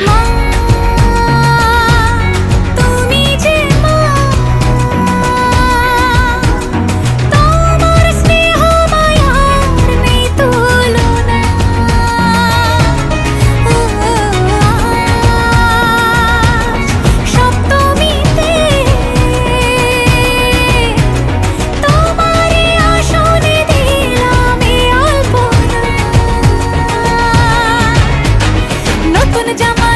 মা, তুমি যে মা, তোমার স্নেহ মায়ার নেই তুলনা। সপ্তমীতে তোমারে আসনে দিলাম এই আলপনা। নতুন জামা